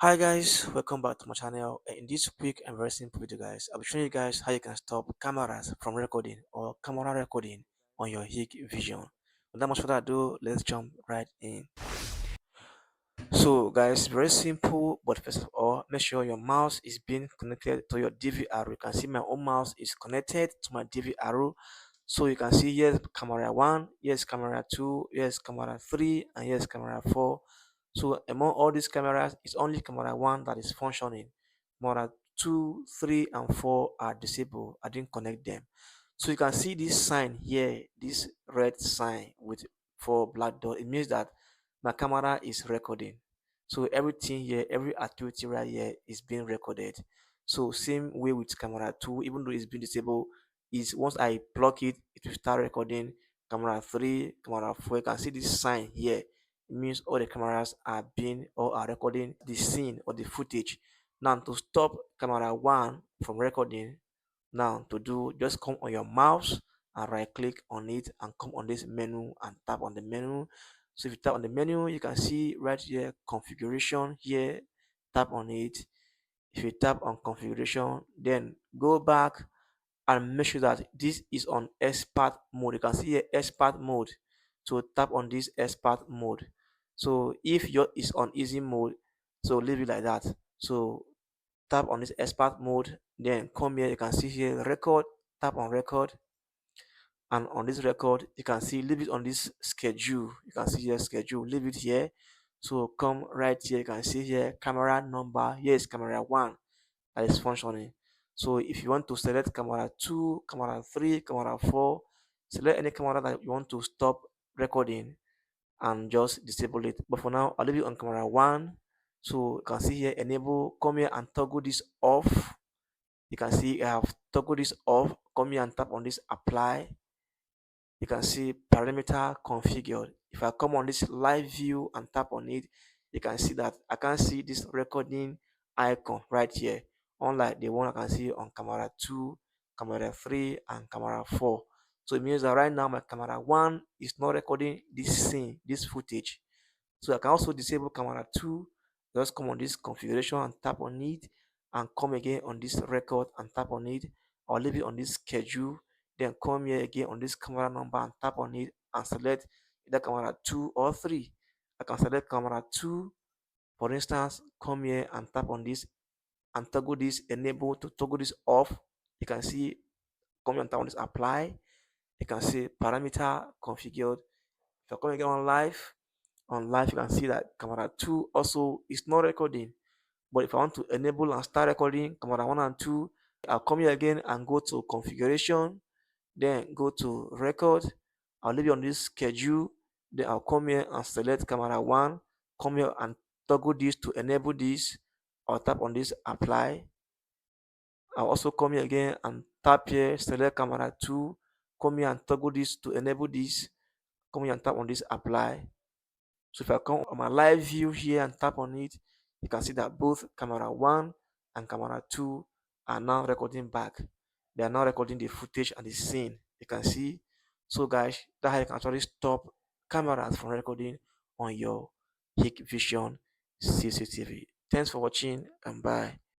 Hi guys, welcome back to my channel. In this quick and very simple video guys, I'll be showing you guys how you can stop cameras from recording or camera recording on your Hikvision. Without much further ado, let's jump right in. So guys, very simple, but first of all, make sure your mouse is being connected to your DVR. You can see my own mouse is connected to my DVR. So you can see here's camera 1, here's camera 2, here's camera 3, and here's camera 4. So among all these cameras, it's only camera 1 that is functioning. Camera 2, 3, and 4 are disabled. I didn't connect them. So you can see this sign here, this red sign with 4 black dot. It means that my camera is recording. So everything here, every activity right here is being recorded. So same way with camera 2, even though it's been disabled, is once I plug it, it will start recording. Camera 3, camera 4, you can see this sign here. It means all the cameras are being or are recording the scene or the footage. Now to stop camera 1 from recording, now to do, just come on your mouse and right click on it and come on this menu and tap on the menu. So if you tap on the menu, you can see right here configuration here, tap on it. If you tap on configuration, then go back and make sure that this is on expert mode. You can see here expert mode. So tap on this expert mode. So if your is on easy mode, so leave it like that. So tap on this expert mode, then come here, you can see here record, tap on record, and on this record you can see leave it on this schedule. You can see here schedule, leave it here. So come right here, you can see here camera number, here is camera 1 that is functioning. So if you want to select camera 2, camera 3, camera 4, select any camera that you want to stop recording and just disable it. But for now, I'll leave it on camera 1. So you can see here enable, come here and toggle this off. You can see I have toggled this off. Come here and tap on this apply. You can see parameter configured. If I come on this live view and tap on it, you can see that I can see this recording icon right here, unlike the one I can see on camera 2, camera 3, and camera 4. So it means that right now my camera 1 is not recording this scene, this footage. So I can also disable camera 2. Just come on this configuration and tap on it, and come again on this record and tap on it, or leave it on this schedule. Then come here again on this camera number and tap on it and select either camera 2 or 3. I can select camera 2. For instance, come here and tap on this and toggle this enable to toggle this off. You can see, come here and tap on this apply. You can see parameter configured. If you're coming again on live, you can see that camera 2 also is not recording. But if I want to enable and start recording camera 1 and 2, I'll come here again and go to configuration, then go to record. I'll leave it on this schedule. Then I'll come here and select camera 1. Come here and toggle this to enable this. I'll tap on this apply. I'll also come here again and tap here, select camera 2. Come here and toggle this to enable this. Come here and tap on this apply. So if I come on my live view here and tap on it, you can see that both camera 1 and camera 2 are now recording back. They are now recording the footage and the scene. You can see. So guys, that's how you can actually stop cameras from recording on your Hikvision CCTV. Thanks for watching and bye.